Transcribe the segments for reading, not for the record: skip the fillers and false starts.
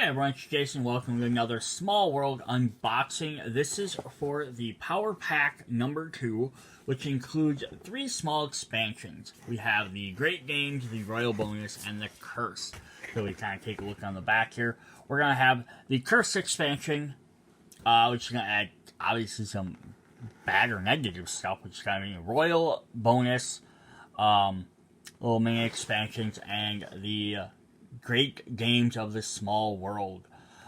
everyone, it's Jason. Welcome to another Small World unboxing. This is for the Power Pack number 2, which includes 3 small expansions. We have the Great Games, the Royal Bonus, and the Curse. So we kind of take a look on the back here. We're going to have the Curse expansion, which is going to add, obviously, some bad or negative stuff, which is going to be Royal Bonus, little mini expansions, and the Great Games of the Small World.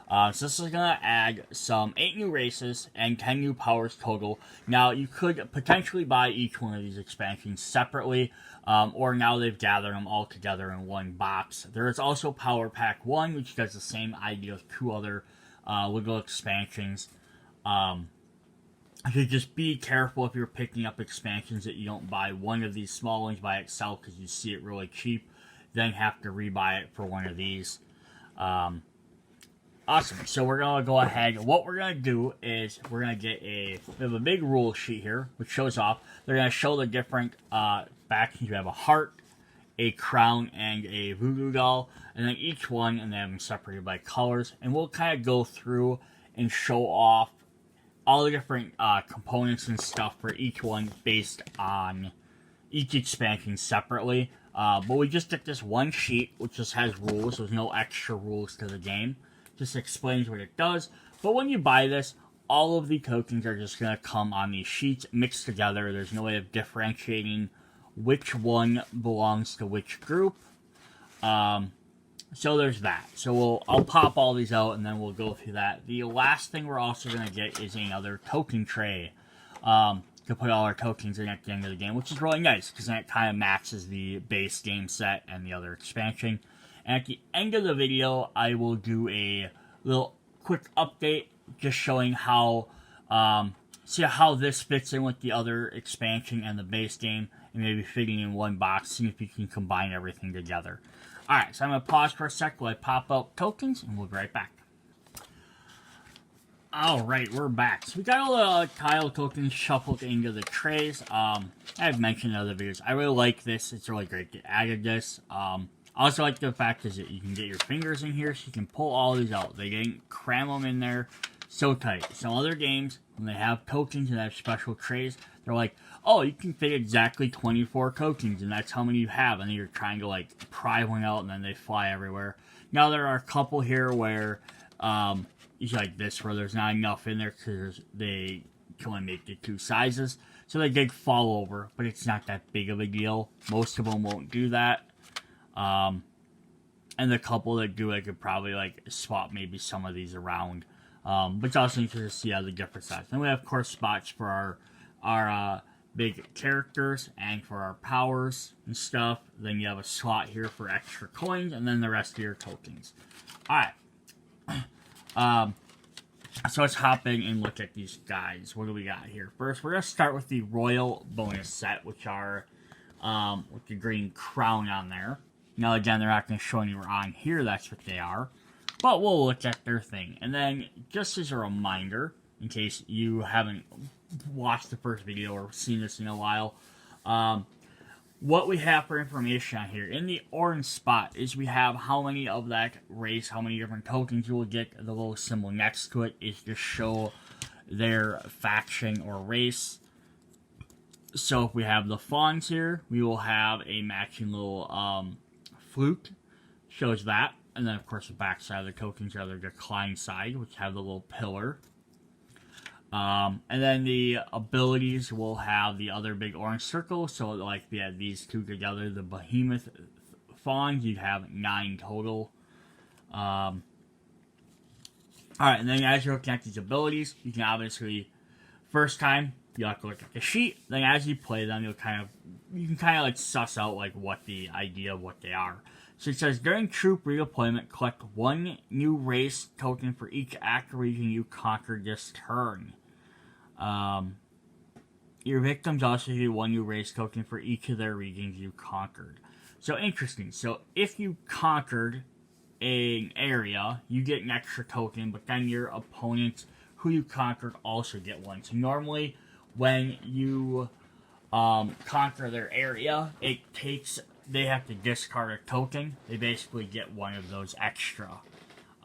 So this is going to add some 8 new races and 10 new powers total. Now, you could potentially buy each one of these expansions separately, or now they've gathered them all together in one box. There is also Power Pack 1, which does the same idea with 2 other little expansions. So just be careful if you're picking up expansions that you don't buy one of these small ones by itself because you see it really cheap. Then have to rebuy it for one of these. Awesome. So we're going to go ahead. What we're going to do is we're going to get we have a big rule sheet here, which shows off. They're going to show the different factions. You have a heart, a crown, and a voodoo doll. And then each one, and they have them separated by colors. And we'll kind of go through and show off all the different components and stuff for each one based on each expansion separately. But we just took this one sheet, which just has rules. There's no extra rules to the game. Just explains what it does. But when you buy this, all of the tokens are just going to come on these sheets mixed together. There's no way of differentiating which one belongs to which group. So there's that. So I'll pop all these out and then we'll go through that. The last thing we're also going to get is another token tray. To put all our tokens in at the end of the game, which is really nice because then it kind of matches the base game set and the other expansion. And at the end of the video, I will do a little quick update just showing how see how this fits in with the other expansion and the base game, and maybe fitting in one box, see if you can combine everything together. Alright, so I'm going to pause for a sec while I pop out tokens, and we'll be right back. Alright, we're back. So we got all the tile tokens shuffled into the trays. I've mentioned in other videos, I really like this. It's really great to added this. I also like the fact is that you can get your fingers in here so you can pull all these out. They didn't cram them in there so tight. Some other games, when they have tokens and have special trays, they're like, oh, you can fit exactly 24 tokens and that's how many you have. And then you're trying to like pry one out and then they fly everywhere. Now there are a couple here where it's like this where there's not enough in there because they can only make the 2 sizes. So they did fall over, but it's not that big of a deal. Most of them won't do that. And the couple that do, I could probably like swap maybe some of these around. But it's also interesting to see how the different sizes. Then we have, of course, spots for our big characters and for our powers and stuff. Then you have a slot here for extra coins, and then the rest of your tokens. Alright. So let's hop in and look at these guys. What do we got here? First, we're going to start with the Royal Bonus set, which are with the green crown on there. Now, again, they're not going to show anywhere on here. That's what they are. But we'll look at their thing. And then, just as a reminder, in case you haven't watched the first video or seen this in a while, what we have for information on here in the orange spot is we have how many of that race, how many different tokens you will get. The little symbol next to it is to show their faction or race. So if we have the fawns here, we will have a matching little flute, shows that. And then of course the back side of the tokens are the decline side, which have the little pillar. And then the abilities will have the other big orange circle. So like we had these two together, the behemoth fawns, you'd have 9 total. Alright, and then as you're looking at these abilities, you can obviously, first time, you have to look at the sheet. Then as you play them, you can kind of like suss out like what the idea of what they are. So it says, during troop redeployment, collect 1 new race token for each active region you conquered this turn. Your victims also get 1 new race token for each of their regions you conquered. So interesting. So if you conquered an area, you get an extra token, but then your opponents who you conquered also get 1. So normally when you conquer their area, they have to discard a token. They basically get 1 of those extra.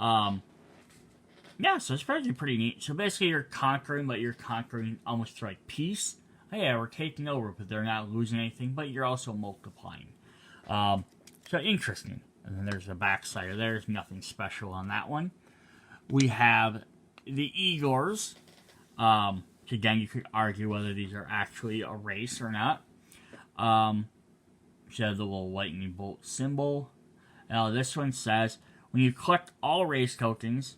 Yeah, so it's pretty neat. So basically, you're conquering, but you're conquering almost through like peace. Oh, yeah, we're taking over, but they're not losing anything. But you're also multiplying. So interesting. And then there's the backside of there's nothing special on that one. We have the Igors. Again, you could argue whether these are actually a race or not. So the little lightning bolt symbol. Now this one says when you collect all race tokens,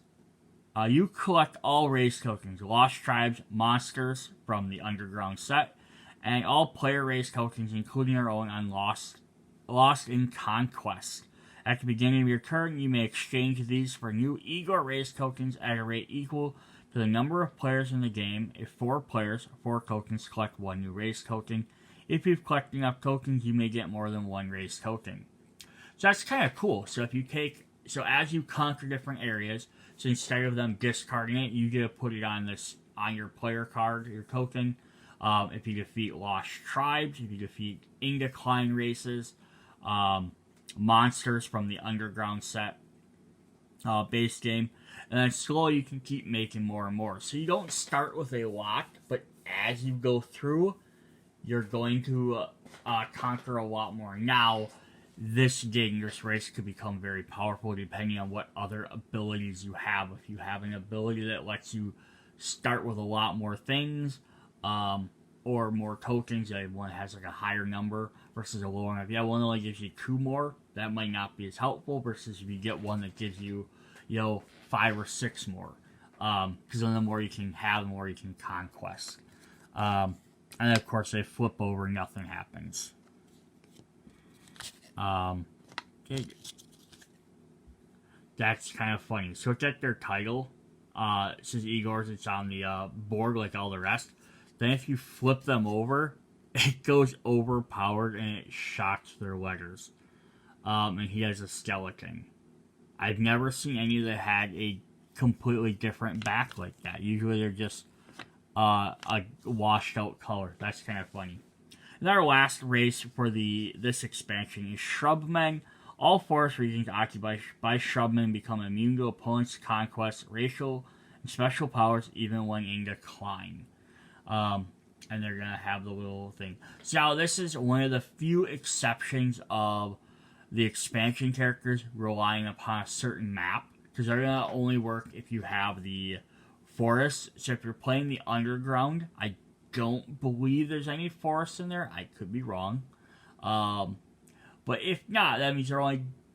lost tribes, monsters from the underground set, and all player race tokens, including your own, on Lost in Conquest. At the beginning of your turn, you may exchange these for new Igor race tokens at a rate equal to the number of players in the game. If 4 players, 4 tokens collect 1 new race token. If you've collected enough tokens, you may get more than 1 race token. So that's kind of cool. So as you conquer different areas, so instead of them discarding it, you get to put it on your player card, your token. If you defeat lost tribes, if you defeat in-decline races, monsters from the underground set base game, and then slowly you can keep making more and more. So you don't start with a lot, but as you go through, you're going to conquer a lot more. Now, this dangerous race could become very powerful depending on what other abilities you have. If you have an ability that lets you start with a lot more things, or more tokens, like one has like a higher number versus a lower one. If you have one that only gives you 2 more, that might not be as helpful versus if you get one that gives you, 5 or 6 more. Because then the more you can have, the more you can conquest. And of course, they flip over, nothing happens. Okay. That's kind of funny. So it's at their title. It says Igor's, it's on the board like all the rest. Then if you flip them over, it goes overpowered and it shocks their letters. And he has a skeleton. I've never seen any that had a completely different back like that. Usually they're just a washed out color. That's kind of funny. And our last race for this expansion is Shrubmen. All forest regions occupied by Shrubmen become immune to opponents' conquest, racial, and special powers even when in decline. And they're going to have the little thing. So now this is one of the few exceptions of the expansion characters relying upon a certain map. Because they're going to only work if you have the forest. So if you're playing the underground, I don't believe there's any forests in there. I could be wrong. But if not, that means they're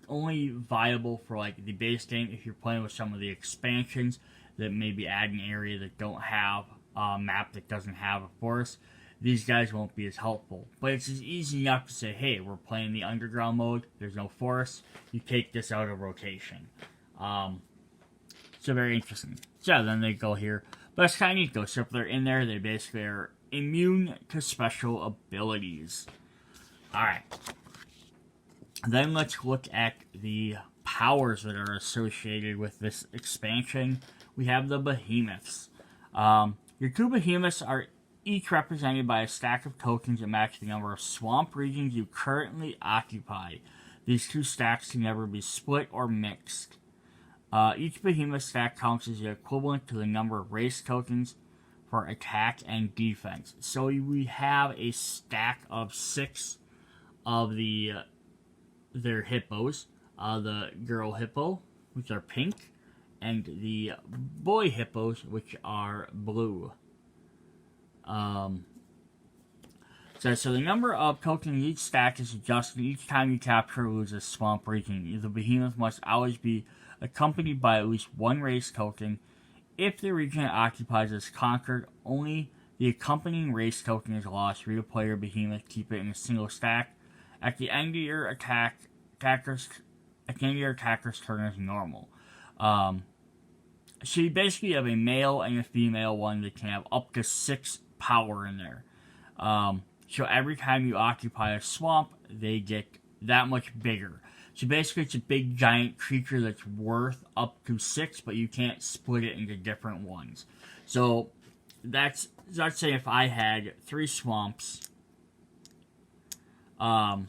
only viable for like the base game. If you're playing with some of the expansions that maybe add an area that don't have a map that doesn't have a forest, these guys won't be as helpful. But it's just easy enough to say, hey, we're playing the underground mode, there's no forest, you take this out of rotation. So very interesting. So then they go here. But it's kind of neat though. So if they're in there, they basically are immune to special abilities. Alright. Then let's look at the powers that are associated with this expansion. We have the behemoths. Your 2 behemoths are each represented by a stack of tokens that match the number of swamp regions you currently occupy. These 2 stacks can never be split or mixed. Each behemoth stack counts as the equivalent to the number of race tokens for attack and defense. So we have a stack of 6 of their hippos. The girl hippo, which are pink, and the boy hippos, which are blue. So the number of tokens in each stack is adjusted each time you capture or lose a swamp region. The behemoth must always be accompanied by at least 1 race token. If the region it occupies is conquered, only the accompanying race token is lost. Replay your behemoth, keep it in a single stack. At the end of your attacker's turn as normal. So you basically have a male and a female one that can have up to 6 power in there. So every time you occupy a swamp, they get that much bigger. So basically it's a big giant creature that's worth up to 6, but you can't split it into different ones. So let's say if I had 3 swamps, I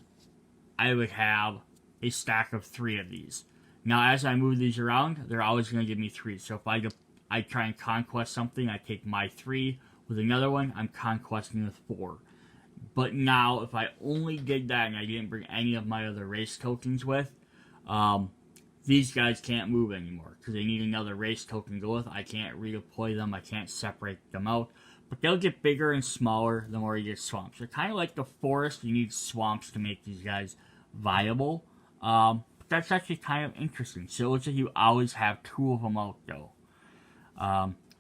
would have a stack of 3 of these. Now, as I move these around, they're always going to give me 3. So if I try and conquest something, I take my 3. With another one, I'm conquesting with 4. But now, if I only did that and I didn't bring any of my other race tokens with, these guys can't move anymore because they need another race token to go with. I can't redeploy them. I can't separate them out. But they'll get bigger and smaller the more you get swamps. They're kind of like the forest. You need swamps to make these guys viable. But that's actually kind of interesting. So it looks like you always have 2 of them out, though.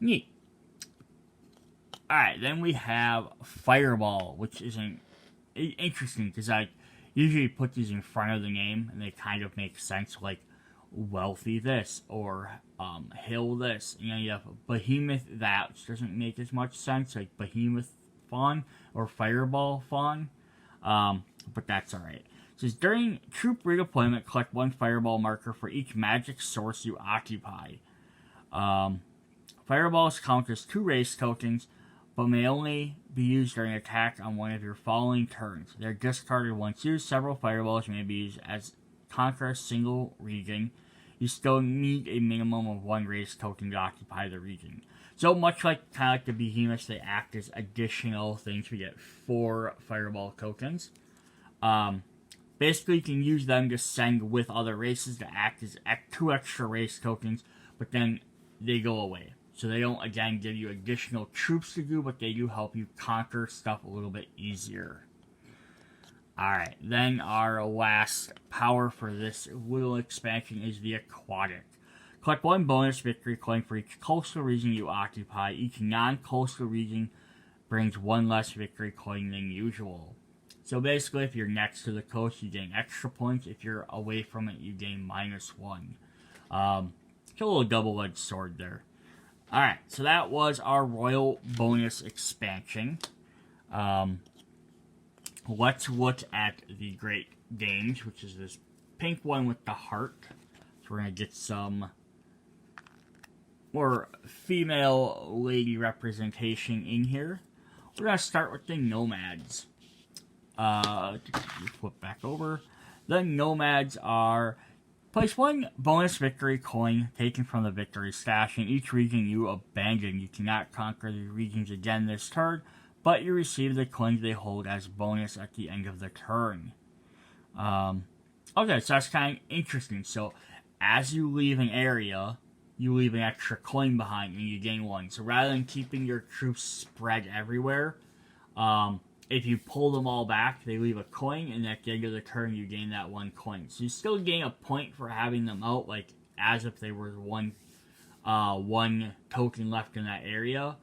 Neat. Alright, then we have Fireball, which is interesting because I usually put these in front of the name and they kind of make sense, like wealthy this or hill this. You know, you have behemoth that, which doesn't make as much sense, like behemoth fawn or fireball fawn, but that's alright. It says during troop redeployment, collect 1 fireball marker for each magic source you occupy. Fireballs count as 2 race tokens, but may only be used during attack on one of your following turns. They're discarded once used. Several fireballs may be used as conquer a single region. You still need a minimum of 1 race token to occupy the region. So much like kind of like the behemoths, they act as additional things. We get 4 fireball tokens. Basically, you can use them to send with other races to act as 2 extra race tokens, but then they go away. So they don't, again, give you additional troops to do, but they do help you conquer stuff a little bit easier. Alright, then our last power for this little expansion is the Aquatic. Collect 1 bonus victory coin for each coastal region you occupy. Each non-coastal region brings 1 less victory coin than usual. So basically, if you're next to the coast, you gain extra points. If you're away from it, you gain -1. It's a little double-edged sword there. Alright, so that was our Royal Bonus expansion. Let's look at the Great Danes, which is this pink one with the heart. So we're going to get some more female lady representation in here. We're going to start with the Nomads. Flip back over. The Nomads are... Place 1 bonus victory coin taken from the victory stash in each region you abandon. You cannot conquer the regions again this turn, but you receive the coins they hold as bonus at the end of the turn. Okay, so that's kind of interesting. So, as you leave an area, you leave an extra coin behind and you gain 1. So rather than keeping your troops spread everywhere, if you pull them all back, they leave a coin, and at the end of the turn, you gain that 1 coin. So you still gain a point for having them out, like as if they were one token left in that area.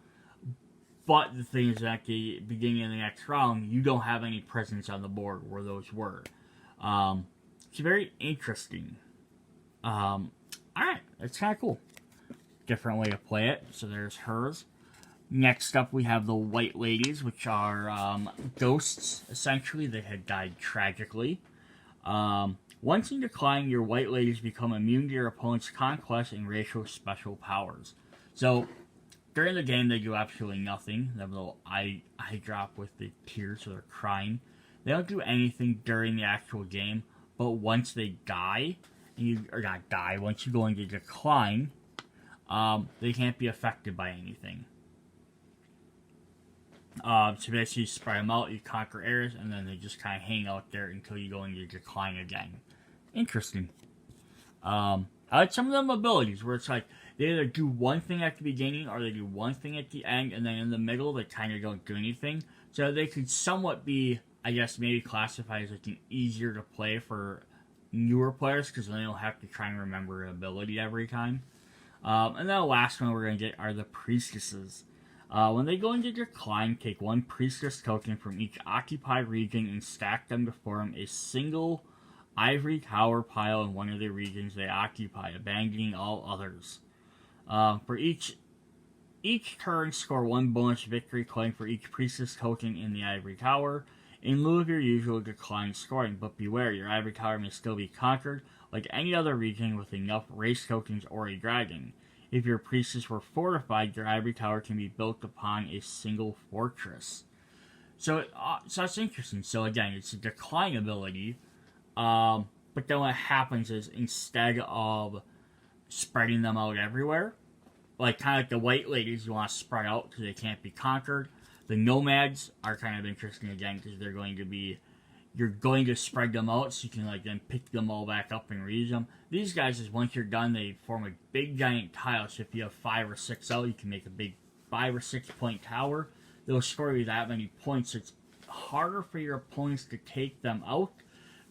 But the thing is, at the beginning of the next round, you don't have any presence on the board where those were. It's very interesting. Alright, that's kind of cool. Different way to play it. So there's hers. Next up, we have the White Ladies, which are ghosts, essentially. They had died tragically. Once you decline, your White Ladies become immune to your opponent's conquest and racial special powers. So, during the game, they do absolutely nothing. They have a little eye drop with the tears, so they're crying. They don't do anything during the actual game, but once they die, once you go into decline, they can't be affected by anything. So basically you spread them out, you conquer areas, and then they just kind of hang out there until you go into decline again. Interesting. I like some of them abilities where it's like, they either do one thing at the beginning, or they do one thing at the end, and then in the middle they kind of don't do anything. So they could somewhat be, I guess, maybe classified as like an easier to play for newer players, because they don't have to try and remember an ability every time. And then the last one we're going to get are the Priestesses. When they go into decline, take 1 priestess token from each occupied region and stack them to form a single ivory tower pile in one of the regions they occupy, abandoning all others. For each turn, score 1 bonus victory coin for each priestess token in the ivory tower, in lieu of your usual decline scoring. But beware, your ivory tower may still be conquered, like any other region with enough race tokens or a dragon. If your priestess were fortified, your ivory tower can be built upon a single fortress. So that's interesting. So again, it's a decline ability, but But then what happens is, instead of spreading them out everywhere, like kind of like the white ladies, you want to spread out because they can't be conquered. The nomads are kind of interesting again because they're going to be, you're going to spread them out so you can like then pick them all back up and reuse them. These guys, is once you're done, they form a big giant tile. So if you have 5 or 6 out, you can make a big 5 or 6 point tower. They'll score you that many points. It's harder for your opponents to take them out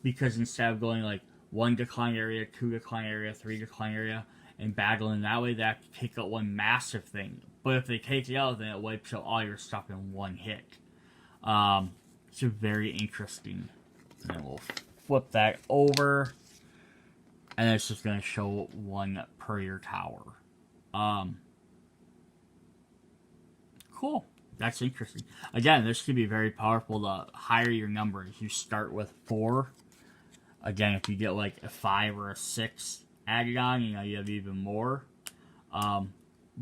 because instead of going like 1 decline area, 2 decline area, 3 decline area, and battling that way, they have to take out one massive thing. But if they take it out, then it wipes out all your stuff in one hit. It's very interesting. And then we'll flip that over, and it's just going to show 1 per your tower. Cool. That's interesting. Again, this could be very powerful the higher your numbers. You start with 4. Again, if you get like a 5 or a 6 added on, you know, you have even more.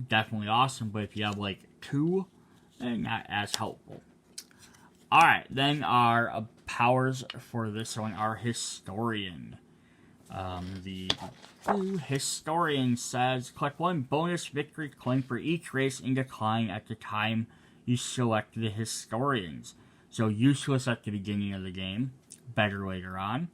Definitely awesome. But if you have like 2, then not as helpful. Alright, then our powers for this one are Historian. The Historian says, collect 1 bonus victory coin for each race in decline at the time you select the Historians. So useless at the beginning of the game, better later on.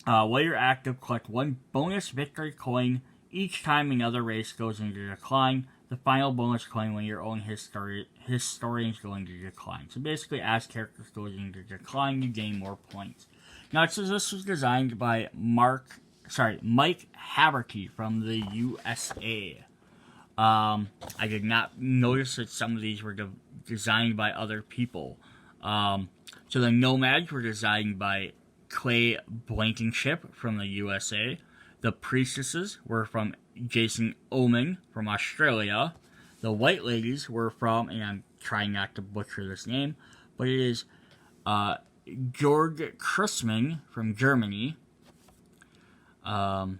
While you're active, collect 1 bonus victory coin each time another race goes into decline. The final bonus coin when your own Historian is going to decline. So basically, as characters go into decline, you gain more points. Now, it says this was designed by Mike Haverty from the USA. I did not notice that some of these were designed by other people. So the Nomads were designed by Clay Blankenship from the USA. The Priestesses were from Jason Oman from Australia. The White Ladies were from, and I'm trying not to butcher this name, but it is Georg Christmann from Germany. And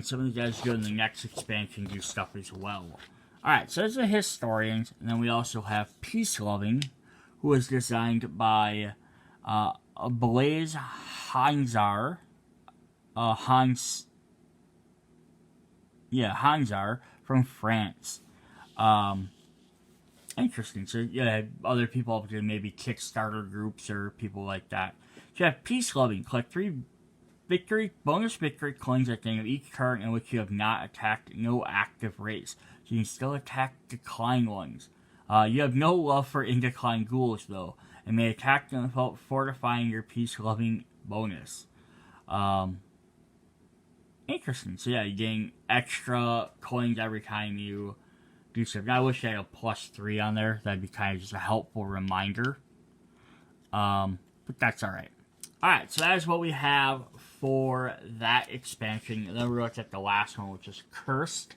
some of the guys go in the next expansion do stuff as well. Alright, so there's the Historians, and then we also have Peace Loving, who was designed by Blaise Hanzar. Hanzar from France. Interesting. So yeah, other people up to maybe Kickstarter groups or people like that. So you have Peace Loving. Collect 3 bonus victory coins at the end of each turn in which you have not attacked no active race. So you can still attack decline ones. You have no love for in-decline ghouls though, and may attack them without fortifying your Peace Loving bonus. Interesting. So yeah, you gain extra coins every time you do stuff. Now, I wish I had a +3 on there. That'd be kind of just a helpful reminder. But that's alright. Alright, so that is what we have for that expansion. And then we're going to look at the last one, which is Cursed.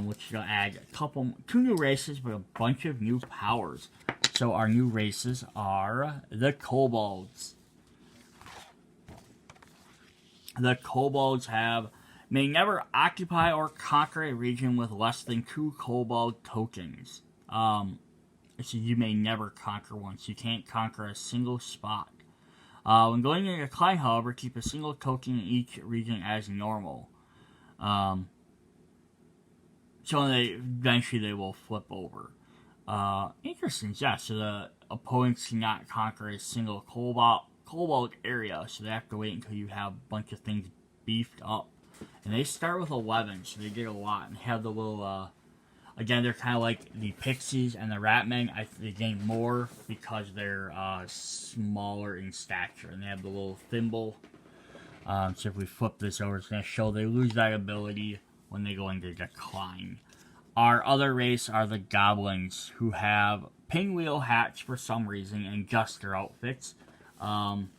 Which is going to add 2 new races, but a bunch of new powers. So our new races are the Kobolds. The Kobolds may never occupy or conquer a region with less than 2 Kobold tokens. So you may never conquer one, so you can't conquer a single spot. When going into decline, however, keep a single token in each region as normal. So eventually they will flip over. Interesting, yeah, so the opponents cannot conquer a single Kobold area, so they have to wait until you have a bunch of things beefed up. And they start with 11, so they get a lot, and have the little, again, they're kind of like the Pixies and the Ratmen. They gain more because they're smaller in stature, and they have the little thimble. So if we flip this over, it's going to show they lose that ability when they go into decline. Our other race are the Goblins, who have pinwheel hats for some reason, and just their outfits. Kind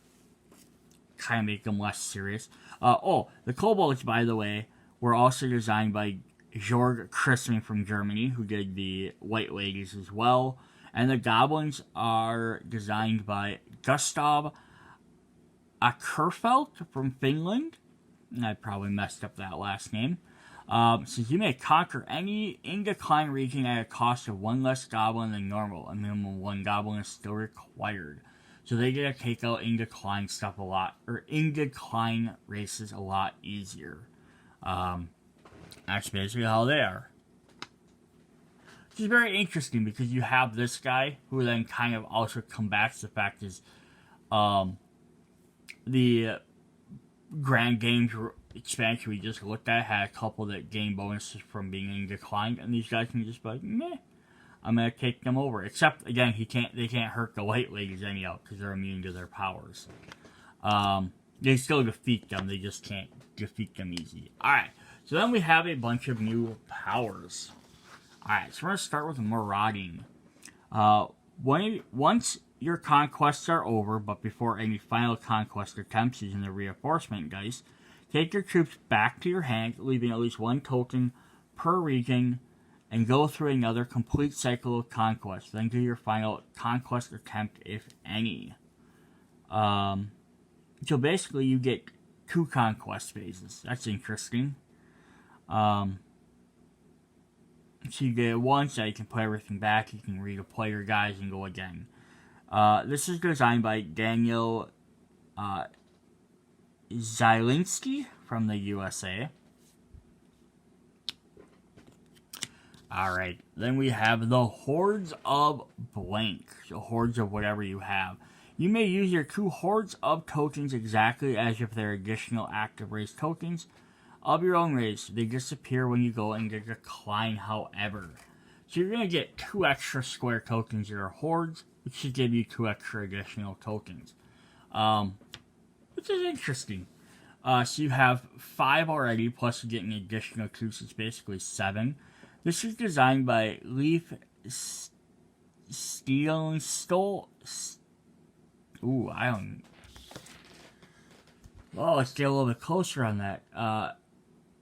of make them less serious. The Kobolds, by the way, were also designed by Georg Christmann from Germany, who did the White Ladies as well. And the Goblins are designed by Gustav Ackerfeldt from Finland. And I probably messed up that last name. Says you may conquer any in-decline region at a cost of 1 less goblin than normal. A minimum of 1 goblin is still required. So they get to take out in-decline stuff a lot, or in-decline races a lot easier. That's basically how they are. Which is very interesting because you have this guy who then kind of also combats the fact is the Grand Games expansion we just looked at had a couple that gain bonuses from being in decline, and these guys can just be like, meh, I'm gonna take them over. Except again, they can't hurt the light ladies anyhow because they're immune to their powers. They still defeat them, they just can't defeat them easy. Alright, so then we have a bunch of new powers. Alright, so we're gonna start with marauding. Once your conquests are over, but before any final conquest attempts using the reinforcement dice, take your troops back to your hand, leaving at least one token per region, and go through another complete cycle of conquest. Then do your final conquest attempt, if any. So basically, you get 2 conquest phases. That's interesting. So you get it once, so you can put everything back, you can redeploy your guys and go again. This is designed by Daniel Zielinski from the USA. Alright, then we have the Hordes of Blank. So hordes of whatever you have. You may use your 2 hordes of tokens exactly as if they're additional active race tokens of your own race. They disappear when you go and get decline, however. So you're going to get 2 extra square tokens that are hordes, which should give you 2 extra additional tokens. Which is interesting. So you have 5 already, plus you get an additional 2, so it's basically 7. This is designed by Leaf Steel. Ooh, I don't. Oh, let's get a little bit closer on that.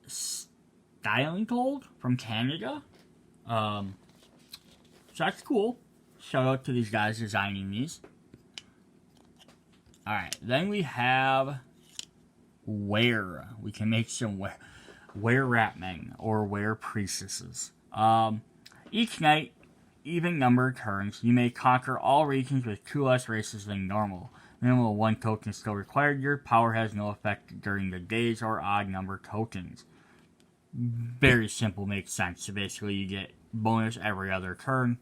Styling Gold from Canada. So that's cool. Shout out to these guys designing these. Alright, then we have Were. We can make some Were Ratmen or Were Priestesses. Each night, even numbered turns, you may conquer all regions with 2 less races than normal. Minimum of 1 token is still required. Your power has no effect during the days or odd number tokens. Very simple, makes sense. So basically you get bonus every other turn.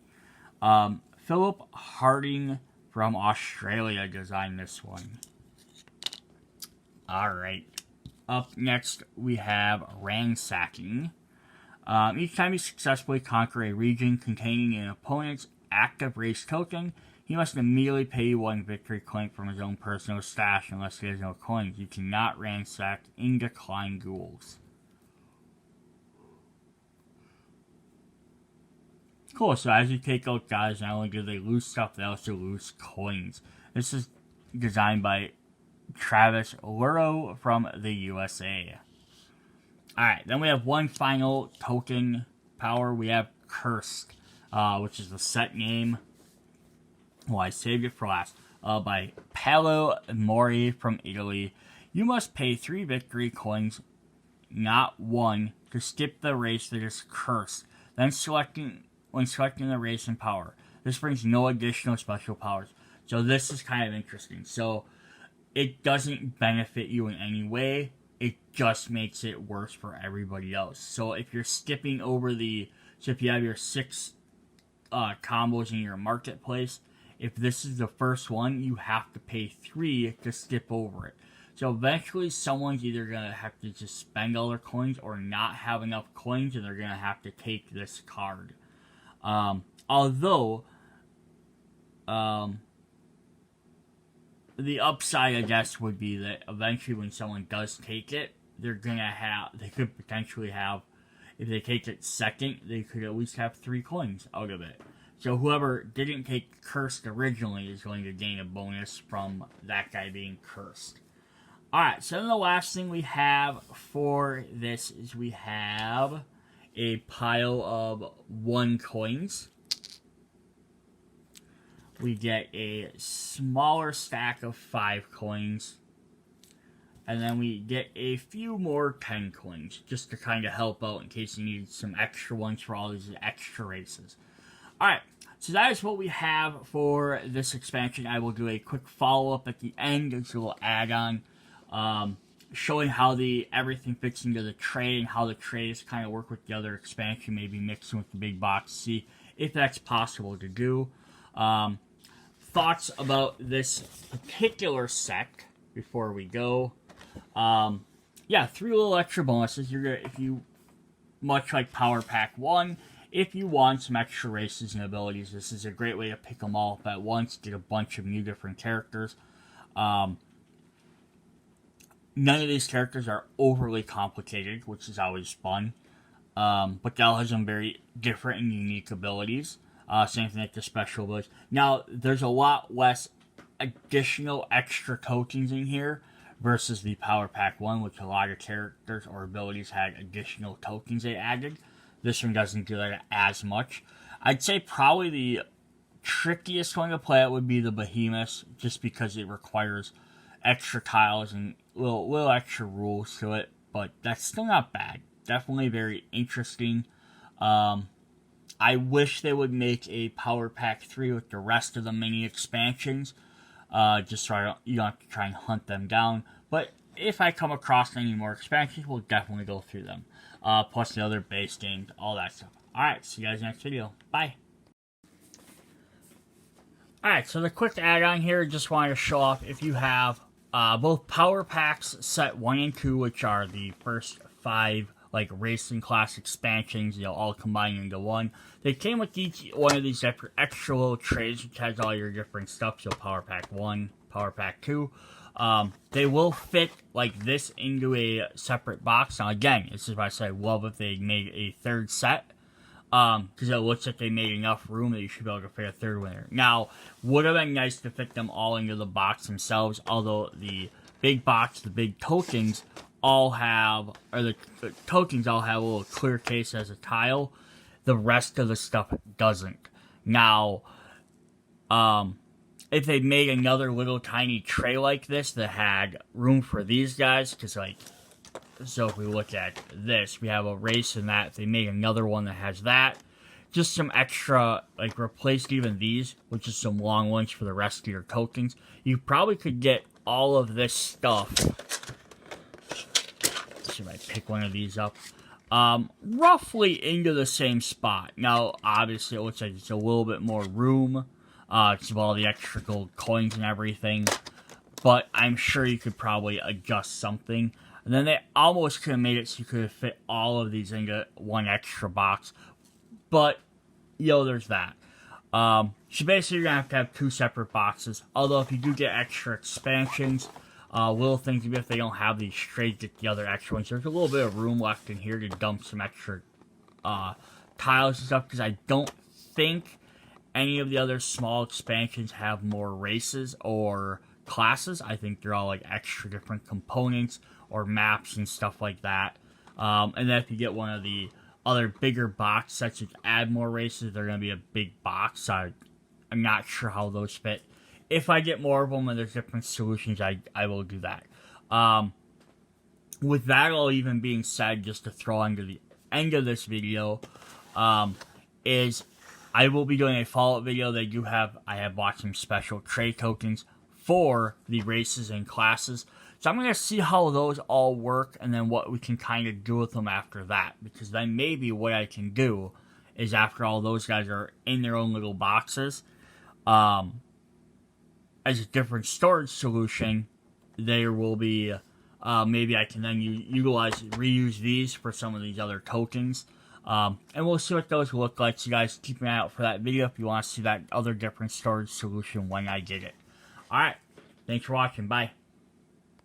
Philip Harding from Australia designed this one. Alright. Up next we have Ransacking. Each time you successfully conquer a region containing an opponent's active race token, he must immediately pay you 1 victory coin from his own personal stash unless he has no coins. You cannot ransack in decline ghouls. Cool, so as you take out guys, not only do they lose stuff, they also lose coins. This is designed by Travis Luro from the USA. Alright, then we have one final token power. We have Cursed, which is the set name. Well, I saved it for last. By Paolo Mori from Italy. You must pay 3 victory coins, not 1, to skip the race that is cursed. Then when selecting the race and power. This brings no additional special powers. So this is kind of interesting. So it doesn't benefit you in any way. It just makes it worse for everybody else. So if you're skipping over so if you have your 6 combos in your marketplace, if this is the first one, you have to pay 3 to skip over it. So eventually someone's either going to have to just spend all their coins or not have enough coins, and they're going to have to take this card. Although, the upside, I guess, would be that eventually when someone does take it, they could potentially have, if they take it second, they could at least have 3 coins out of it. So whoever didn't take Cursed originally is going to gain a bonus from that guy being Cursed. Alright, so then the last thing we have for this is we have a pile of 1 coins. We get a smaller stack of 5 coins. And then we get a few more 10 coins, just to kind of help out in case you need some extra ones for all these extra races. Alright, so that is what we have for this expansion. I will do a quick follow-up at the end. It's a little add-on showing how everything fits into the trade and how the trades kind of work with the other expansion, maybe mixing with the big box, see if that's possible to do. Thoughts about this particular set before we go. Yeah, 3 little extra bonuses. You're gonna, if you, much like Power Pack 1, if you want some extra races and abilities, this is a great way to pick them all up at once, get a bunch of new different characters. None of these characters are overly complicated, which is always fun. But they all have some very different and unique abilities. Same thing like the special abilities. Now, there's a lot less additional extra tokens in here versus the Power Pack 1, which a lot of characters or abilities had additional tokens they added. This one doesn't do that as much. I'd say probably the trickiest one to play out would be the Behemoth, just because it requires extra tiles and little extra rules to it, but that's still not bad. Definitely very interesting. I wish they would make a Power Pack 3 with the rest of the mini expansions, just so you don't have to try and hunt them down. But if I come across any more expansions, we'll definitely go through them. Plus the other base games, all that stuff. Alright, see you guys next video. Bye! Alright, so the quick add-on here, just wanted to show off if you have both Power Packs set 1 and 2, which are the first 5 like racing class expansions, all combined into one. They came with each one of these extra little trays, which has all your different stuff. So Power Pack 1, Power Pack 2. They will fit like this into a separate box. Now again, this is why I say I love if they made a third set. Because it looks like they made enough room that you should be able to fit a third one there. Now, would have been nice to fit them all into the box themselves, although the big box, the big tokens, all have, or the tokens all have a little clear case as a tile. The rest of the stuff doesn't. Now, if they made another little tiny tray like this that had room for these guys, because like, so if we look at this, we have a race in that. If they made another one that has that, just some extra, like replaced even these, which is some long ones for the rest of your tokens. You probably could get all of this stuff. Let's see if I pick one of these up. Roughly into the same spot. Now, obviously, it looks like it's a little bit more room. Because of all the extra gold coins and everything. But I'm sure you could probably adjust something. And then they almost could have made it so you could have fit all of these into one extra box. But, there's that. So basically, you're going to have 2 separate boxes. Although, if you do get extra expansions, little things, even if they don't have these straight, get the other extra ones. There's a little bit of room left in here to dump some extra tiles and stuff. Because I don't think any of the other small expansions have more races or classes. I think they're all like extra different components or maps and stuff like that. And then if you get one of the other bigger box sets that add more races, they're going to be a big box. So I'm not sure how those fit. If I get more of them and there's different solutions, I will do that. With that all even being said, just to throw into the end of this video, is I will be doing a follow-up video. I have bought some special trade tokens for the races and classes. So I'm going to see how those all work and then what we can kind of do with them after that. Because then maybe what I can do is after all those guys are in their own little boxes, as a different storage solution, there will be, maybe I can then reuse these for some of these other tokens. And we'll see what those look like. So you guys keep an eye out for that video if you want to see that other different storage solution when I get it. Alright, thanks for watching. Bye.